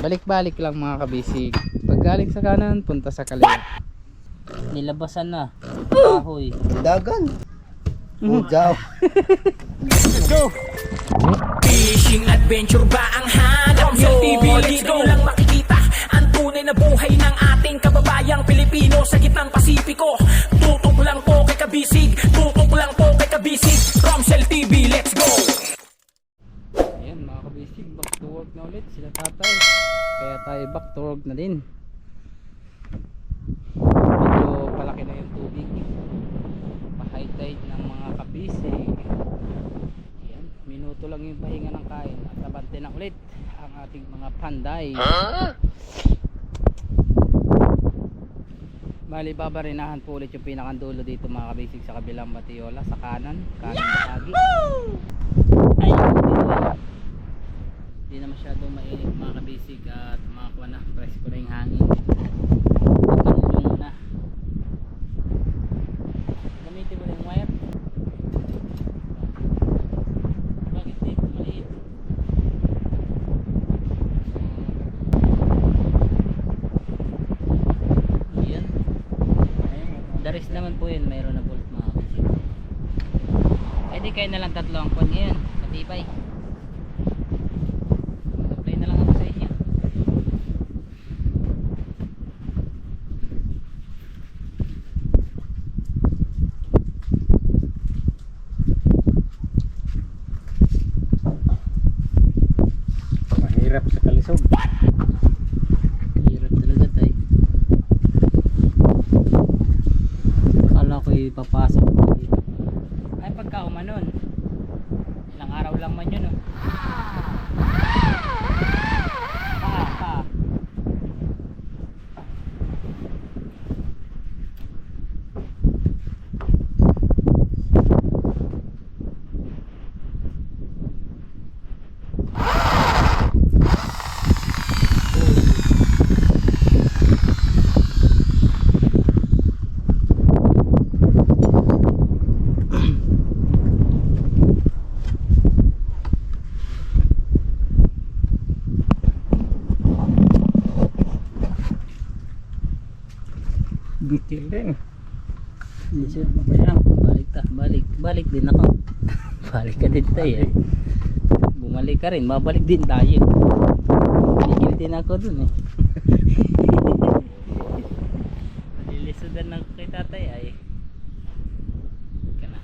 Balik-balik lang mga kabisig. Pag galing sa kanan, punta sa kaliwa. Nilabasan na. Kahoy. Dagan. Ujaw. Go! Fishing adventure ba ang hanap nyo? TV, let's go! Lang makikita ang tunay na buhay ng ating kababayang Pilipino sa gitnang Pasipiko. Tutok lang po kay Kabisig, tutok lang po kay Kabisig. Romsel TV, let's go! Ayan mga kabisig, back to work na ulit sila tatay. Kaya tayo back to work na din. Medyo palaki na yung tubig. Pa-high tide ng mga kabisig. Ayan, minuto lang yung pahinga ng kain at abante na ulit ang ating mga panday. Bali babarinahan po ulit yung pinakandulo dito mga kabisig sa kabilang batiola sa kanan bahagi. Ay, hindi na masyadong mainit mga kabisig at makakuha na presko na yung hangin. Pagkanulong muna. Gamitin mo na yung wire. Bakit dito maliit? Yan. Daris naman po yun, mayroon na bolt mga kabisig. Eh di kayo na lang tatlo ang kwan ngayon, matibay. Mag-apply na lang ako sa inyo. Mahirap sa kalisog. Hirap talaga tay. Akala ko ipapasok ko dito. Ay pagka umanon, ilang araw lang man yun oh. Pa. Bitil din. Hindi sir, mabaya. Balik din ako. Balik ka din tayo eh. Bumalik ka rin, babalik din tayo. Tigil din ako dun eh. Nalilisudan lang kay tatay ay. Ka na.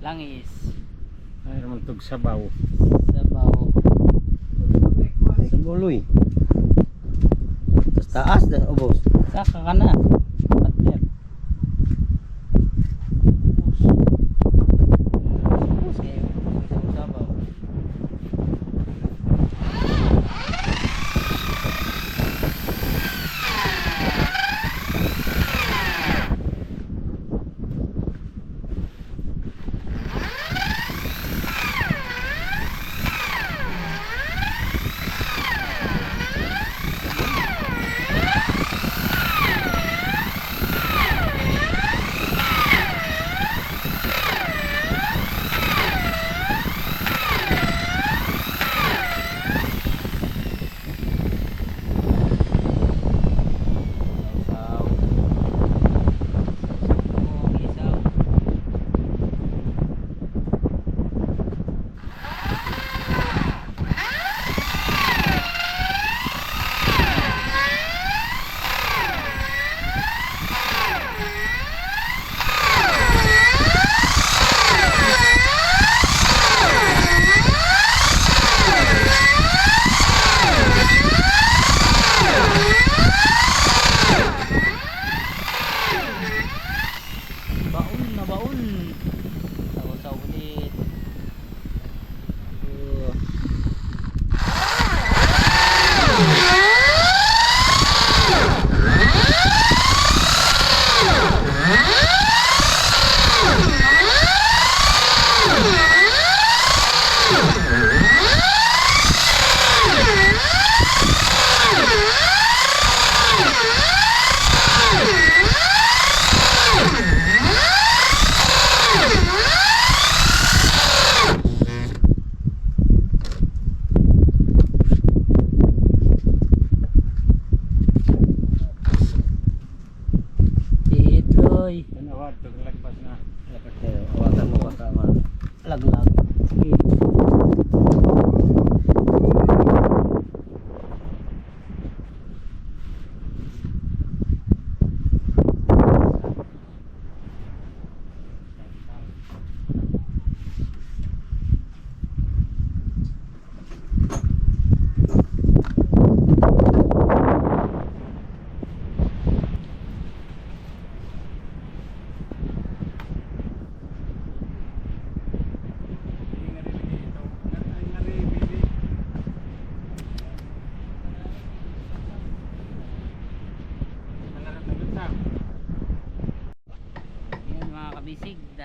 Langis. Mayroon tug sabaw. Sabaw. Sa buloy. Taas na ubos. Saka ka na. Partner. Okay. Sabaw.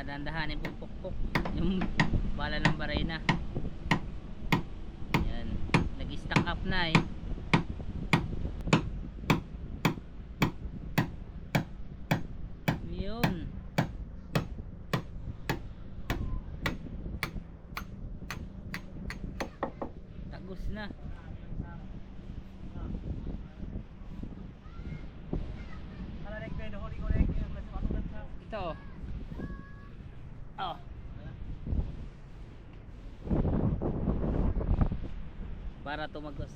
dadandahanin pupukpuk yung bala ng barena. Yan, nag-stack up na eh. Yun. Tagos na. Ito. Oh. Para tumagos.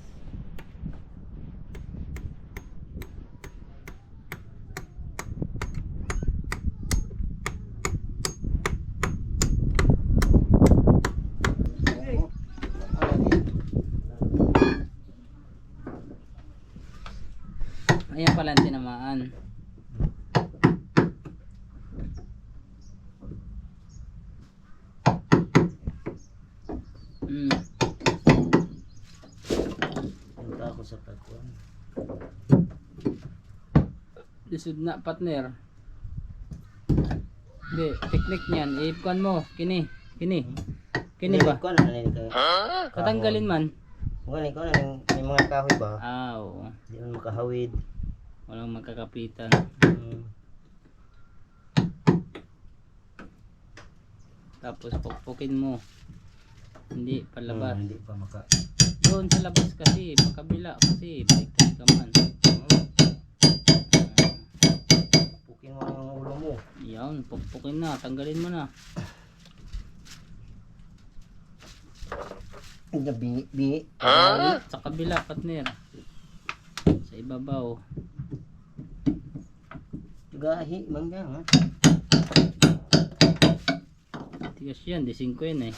Ayan pala ang tinamaan. Punta ako sa tagwan. Lisod na partner. Hindi, technique niyan. Iipkan mo. Kini ba? Ko na nini kayo. Katanggalin man. Gani ko na may mga kahoy ba? Ah, oo. Di man makahawid. Walang magkakapitan. Tapos pukpukin mo. Hindi palabas. Hindi pa maka. Doon sa labas kasi, makabila kasi, baliktad ka man. Pukin mo ang ulo mo. Yan, pukpukin na, tanggalin mo na. Bingi. Sa kabila, partner. Sa ibabaw. Gahi man yan ha. Tigas yan, di 5 yan eh.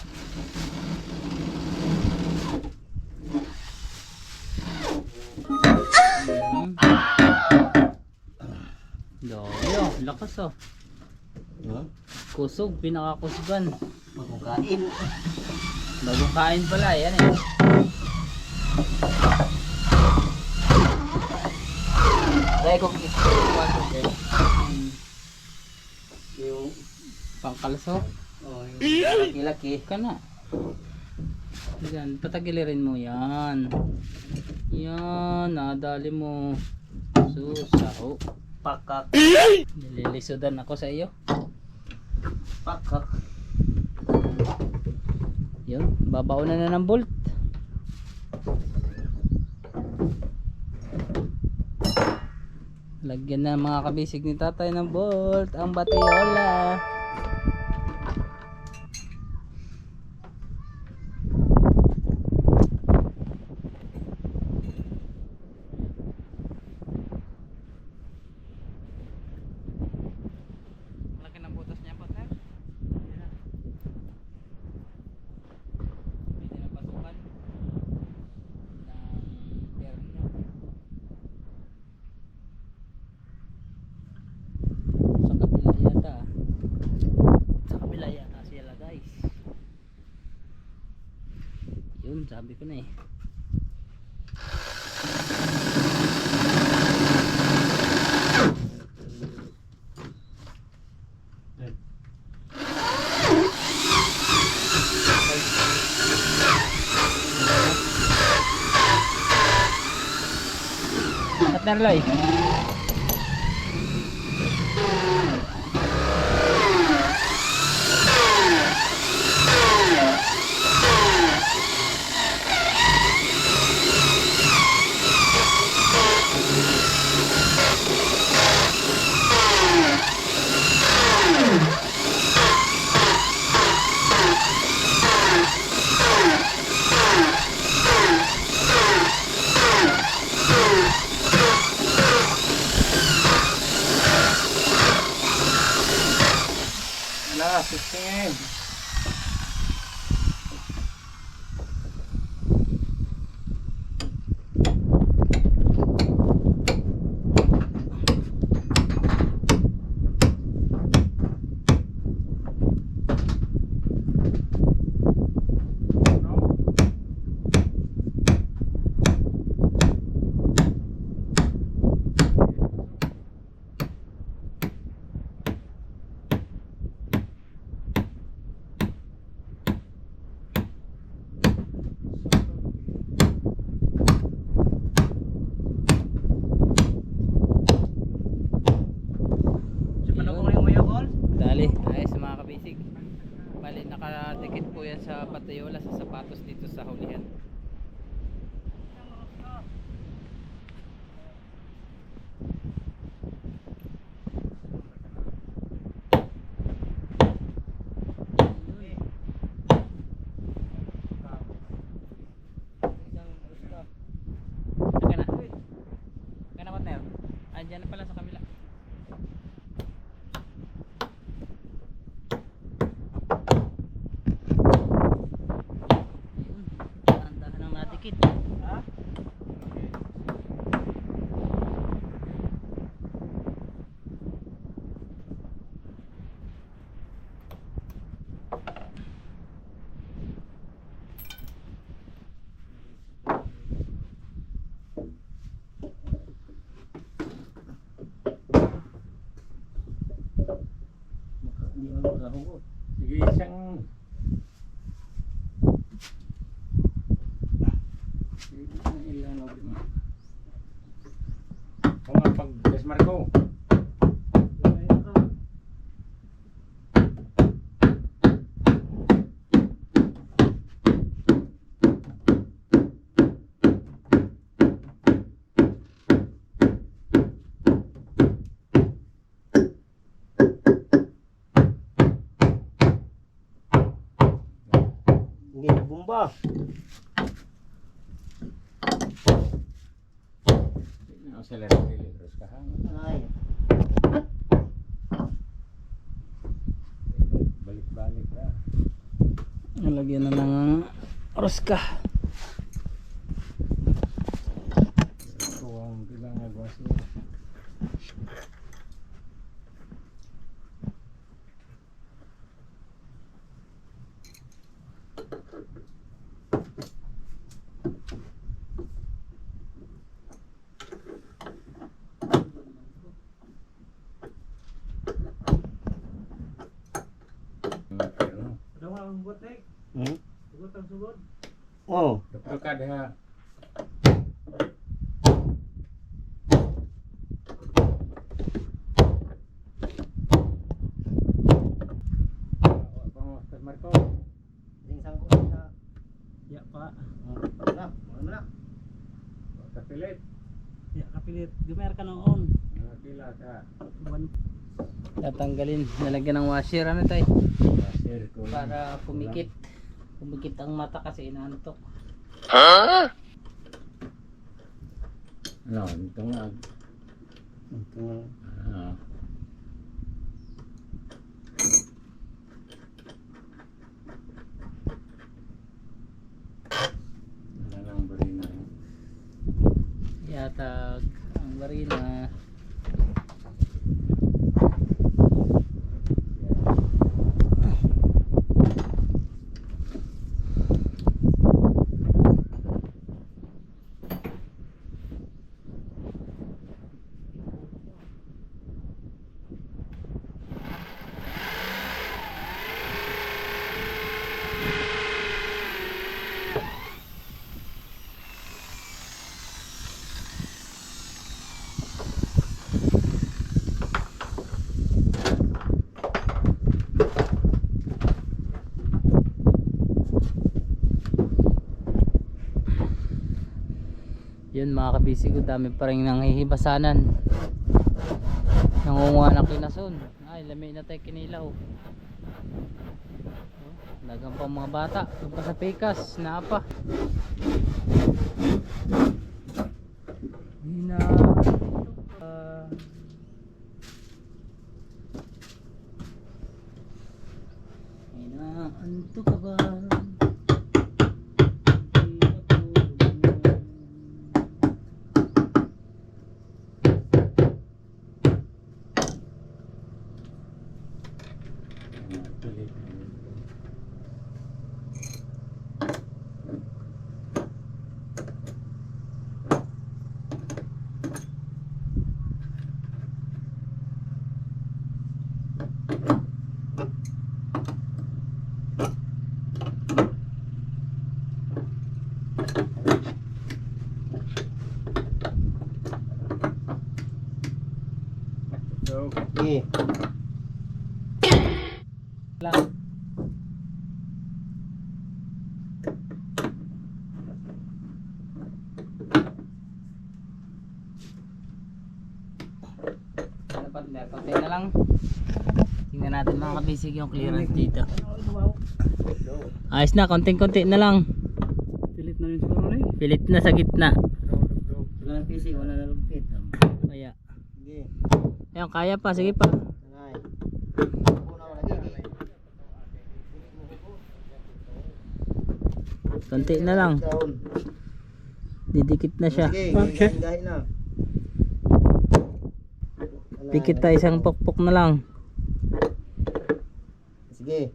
Doyo, lakas oh. Kusog, pinakakusgan. Magkain. Bagong kain pala, yan eh. Dahil kung yung Pangkalso. yung laki-laki. Ka na. Yan, patagilirin mo yan. Yan, nadali mo. Susaho. Pakak. Nililisudan ako sa iyo. Pakak. Yun, babaw na ng bolt. Lagyan na mga kabisig ni tatay ng bolt ang batiola. Laki ng butas niya, partner. Pwede na pasukan ng perno. Sa kabila yata. Sa kabila yata sila guys. Yun, sabi ko na eh. Partner Loy. sa hulihan. Okay na. Okay na, partner. Andyan na pala sa kabila. Yun. Dahan-dahan ang nadikit. Ha? Hindi mo makahugot. Sige, isang... Isang ilan na ulit mo. Kung nga pag-desmar ko. Hindi bumba. Accelerate litros ka ha. Ay. Balik-balik ka. Nalagyan na ng roska. Ito ang bilang agwas niya. Hmm? Oh. Dokter ka diha. Desmar ko. Ding sangkot na. Ya pa. Na, na. Kapilit. Ya kapilit. Gumer ka noon. Pila ka. Tatanggalin. Nalagyan ng washer ano tay. Washer ko. Para pumikit. Pumikit ang mata kasi inaantok. Ano, ito nga. Ito. Ah. Wala lang barina. Yatag ang barina. Yun mga kabisi ko, dami pa rin nanghihibasanan. Nangunguha ng kinason. Ay, lami na tayo kinilaw. Dagang pa mga bata. Doon pa sa pikas, naapa. Hina. Hinaanto ka ba? So, Eh. Lang. Konti na lang. Tingnan natin mga kabisig yung clearance dito. Ayos na, konting-konti na lang. Pilit na yun siguro rin. Pilit na sa gitna. Wala na PC, wala na lugpit. Kaya. Sige. Ayun, kaya pa, sige pa. Tangay. Una ko lagi. Konti na lang. Down. Didikit na siya. Sige, Okay. gahin na. Pikit tayo isang pokpok na lang. Sige.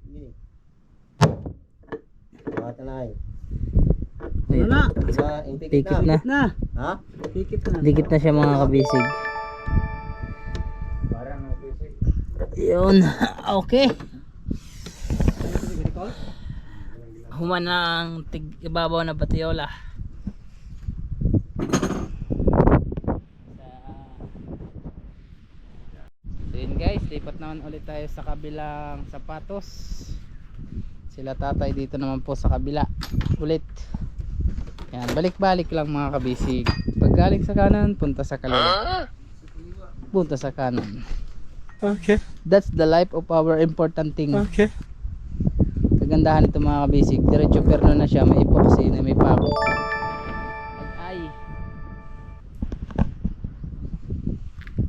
Sige. Bata na ay. Ayun. Wala. Diba, yung Pikit na. Na. Ha? Pikit na. Dikit na siya mga kabisig. Parang ang pisik. Yun. Okay. Human ng ibabaw na batiola. So yun guys, lipat naman ulit tayo sa kabilang sapatos. Sila tatay dito naman po sa kabila ulit. Yan, balik-balik lang mga kabisig. Pag galing sa kanan, punta sa kaliwa. Punta sa kanan. Okay. That's the life of our important thing. Okay. Kagandahan ito mga kabisig, diretso perno na siya, may epoxy na may pako. Ay,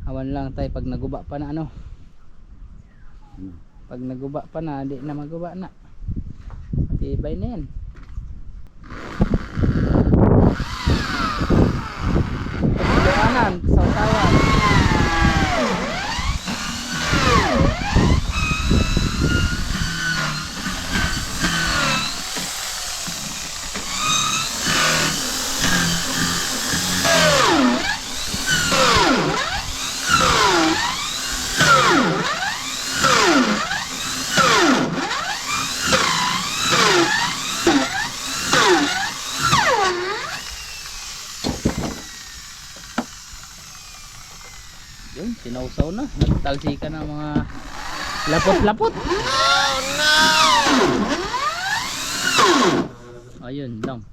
hawan lang tayo pag naguba pa na ano. Pag naguba pa na, di na maguba na. Tibay na yan. Kanan, sautawan. Yun, sinausaw na. Nagtalsika ng mga lapot-lapot. Oh no! Ayun lang.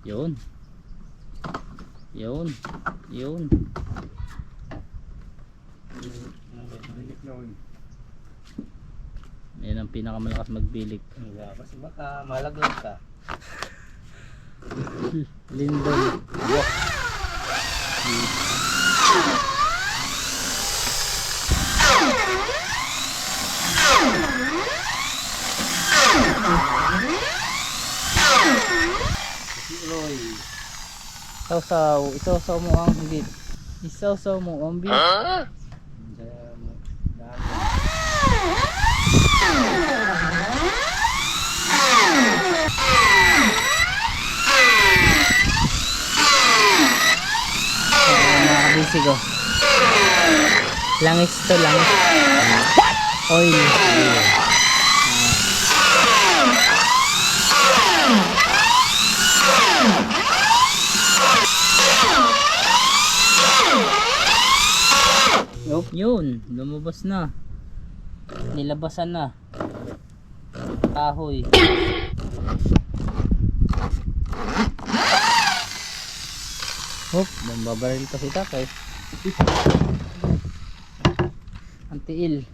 Yun. Yun. Yun. Yan ang pinakamalakas magbilik. Kasi baka malaglag ka. Lindol. Sausaw, isausaw mo ang higit. Isausaw mo ang bit. Mga kabisig oh. Langis to, langis. Oil. Yun, lumabas na. Nilabasan na. Kahoy. Hop, mambabaril kasi tatay. Ang tiil.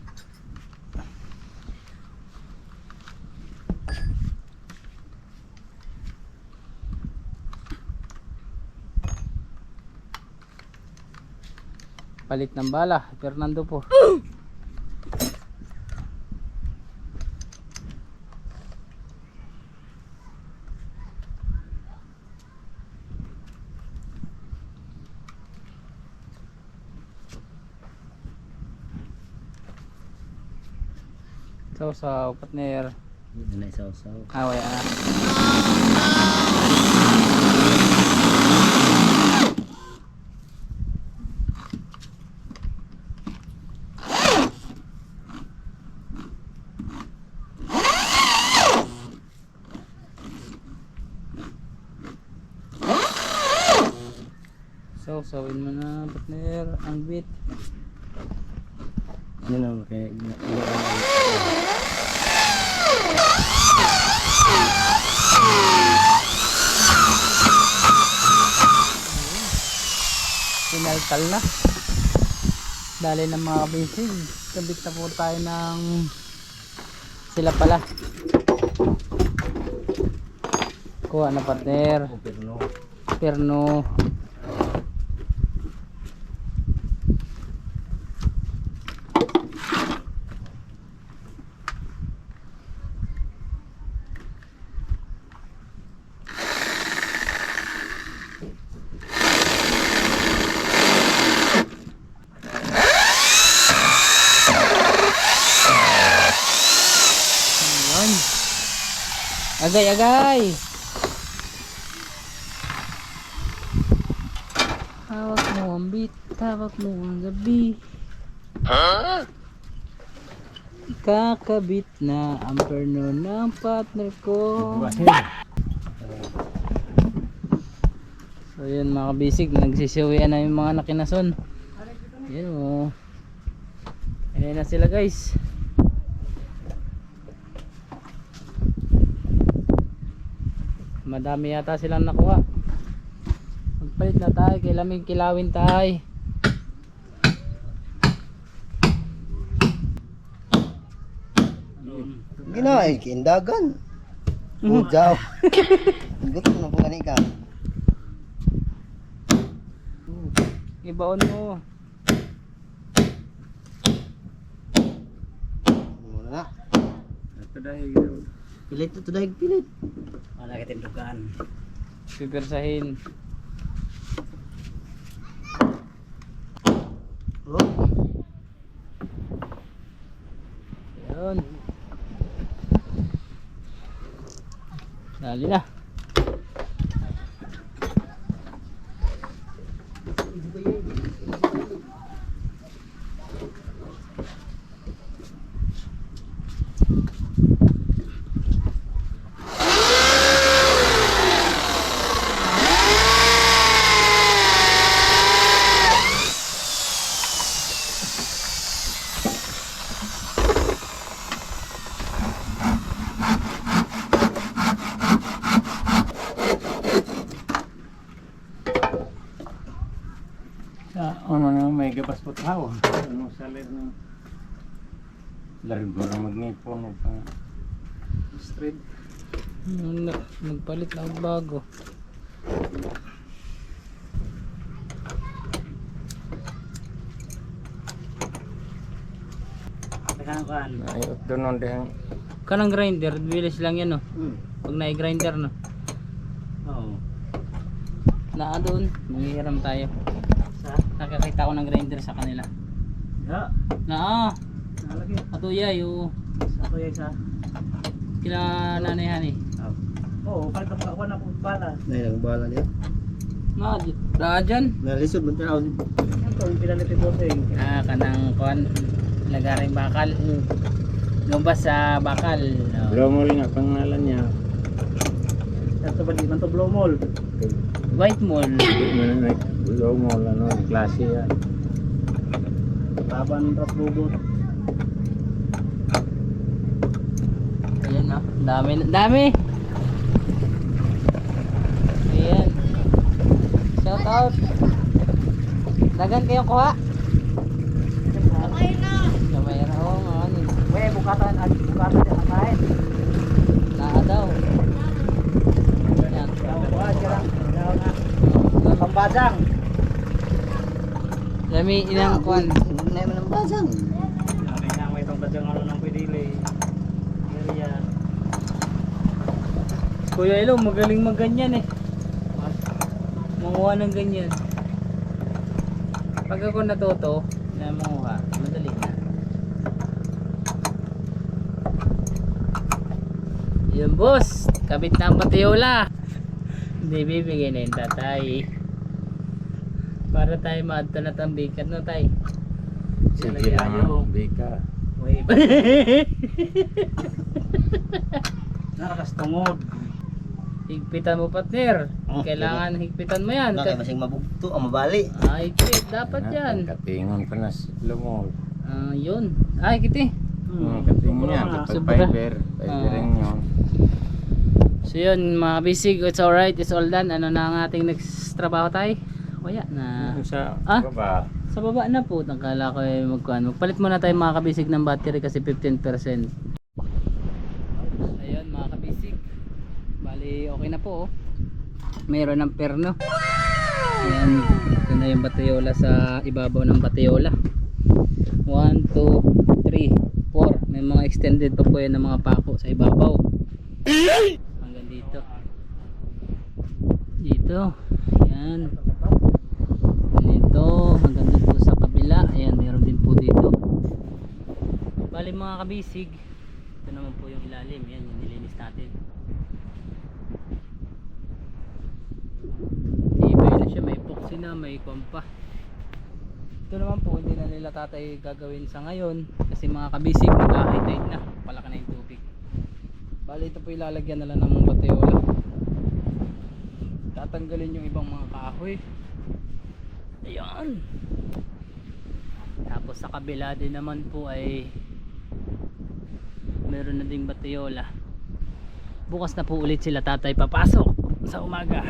Palit ng bala, Fernando po. Sausaw, partner. Hindi na isaw-saw. Away ah. Sausawin mo na, partner, ang bit. Ano naman kaya Tinaltal na. Dali ng mga kabisig. Kabit na po tayo ng sila pala. Kuha na partner. Perno. Ayun. Agay. Hawak mo ang beat, hawak mo ang gabi. Kakabit na ang perno ng partner ko. So yun mga kabisig, nagsisiwian na yung mga nakinason. Yun o. Ayan na sila guys. Madami yata silang nakuha. Magpalit na tayo, kailaming kilawin tayo. Ginawa, kindagan. Ujaw. Gusto na po ka. Ibaon mo. Muna na. Ito dahil Pilit ito dahil pilit. wala ka tindugan. Pipirsahin. Oh. Yun. Dali na. Ano na may gabas po tao. Ano sa lir ng largo na magnipon o pa straight. Nagpalit na ako bago. Ayot doon nun din. Kanang grinder, bilis lang yan no. Pag na-grinder no. Oo. Naa doon, manghihiram tayo. Nakakita ko ng grinder sa kanila. Ya. Naa, Nalagay. atuya yung Ako yan sa. kila nanayan eh. Oo, palit na ako na po bala. Nay nagbala niya. Naa dyan. Nalisod man tao. Ito yung pinalit ito Kanang kuan, lagaring bakal. Lumbas sa bakal. Blomol nga pangalan niya. Ito ba di man to blow mall? White mall. Blomol ano, klase yan. Taban rat bubot. Ayan o, dami. Ayan. Shout out. Dagan kayong kuha. Kamay na. Oo nga ano. Weh, bukatan din kain. Naa daw. Ayan. Bukas lang. Daw na. Pambadang. Dami inang kuan. Nay man ang basang. Kaya nga may pambadang ano nang pwedili. Area. Kuya Elo, magaling magganyan eh. Manguha ng ganyan. Pag ako natuto na manguha, madali na. Yun boss, kabit na ang patiola. Hindi bibigay na yung tatay. Para tayo maadto na tang bikat no tay. Sige lang, bika. Weh. Narakas tungod. Higpitan mo partner. Oh, Kailangan higpitan mo yan. Bakit masing mabugto ang mabali. Higpit, dapat yan. Katingon pa na lumol. Yun. Ay, kiti. Katingon niya, kapag Sobra. fiber rin yun. So yun mga bisig, it's alright, it's all done. Ano na ang ating next trabaho tayo? Wala na. Sa Ah? baba. Sa baba na po, nagkala ko magpalit muna tayo mga kabisig ng battery kasi 15%. Ayun mga kabisig, bali okay na po oh. Meron ng perno. Ayan, ito na yung batayola sa ibabaw ng batayola. 1, 2, 3, 4. May mga extended pa po yan ng mga pako sa ibabaw hanggang dito. Ayan, dito hanggang dito po sa kabila. Ayan, meron din po dito. Bali mga kabisig, ito naman po yung ilalim. Ayan, yung nilinis natin. Ibay na siya, may epoxy na, may kompa. Ito naman po, hindi na nila tatay gagawin sa ngayon kasi mga kabisig, nag-high tide na, palaka na yung tubig. Bali ito po ilalagyan na lang ng batayola. Tatanggalin yung ibang mga kahoy. Ayan. Tapos sa kabila din naman po ay meron na ding batayola. Bukas na po ulit sila tatay papasok sa umaga.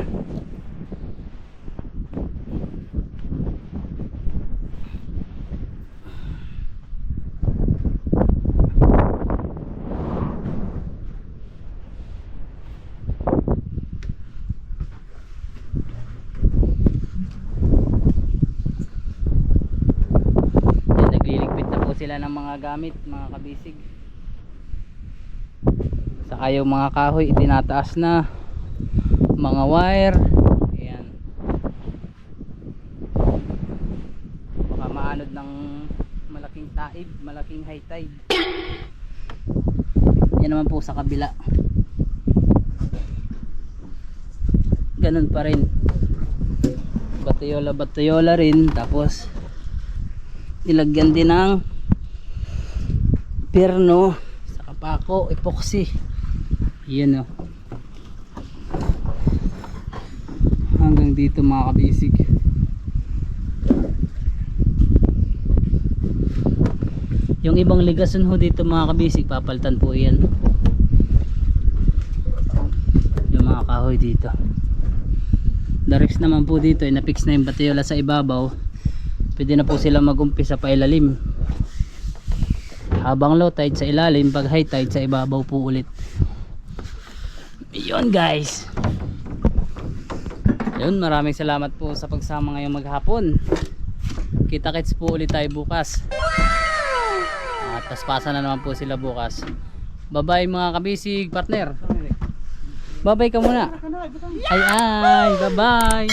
Sila ng mga gamit mga kabisig, saka yung mga kahoy itinataas na, mga wire. Ayan, baka maanod ng malaking taib, malaking high tide. Yan naman po sa kabila, ganun pa rin, batayola rin. Tapos nilagyan din ng perno sa kapako, epoxy. Yan o, hanggang dito mga kabisig. Yung ibang ligason ho dito mga kabisig, papalitan po yan, yung mga kahoy dito. The rest naman po dito ay napix na yung batayola sa ibabaw. Pwede na po sila mag-umpisa pa ilalim, habang low tide sa ilalim, pag high tide sa ibabaw po ulit. Yun guys, yun, maraming salamat po sa pagsama ngayong maghapon. Kita-kits po ulit tayo bukas, at paspasan na naman po sila bukas. Bye bye mga kabisig partner. Bye bye ka muna. Ay bye bye.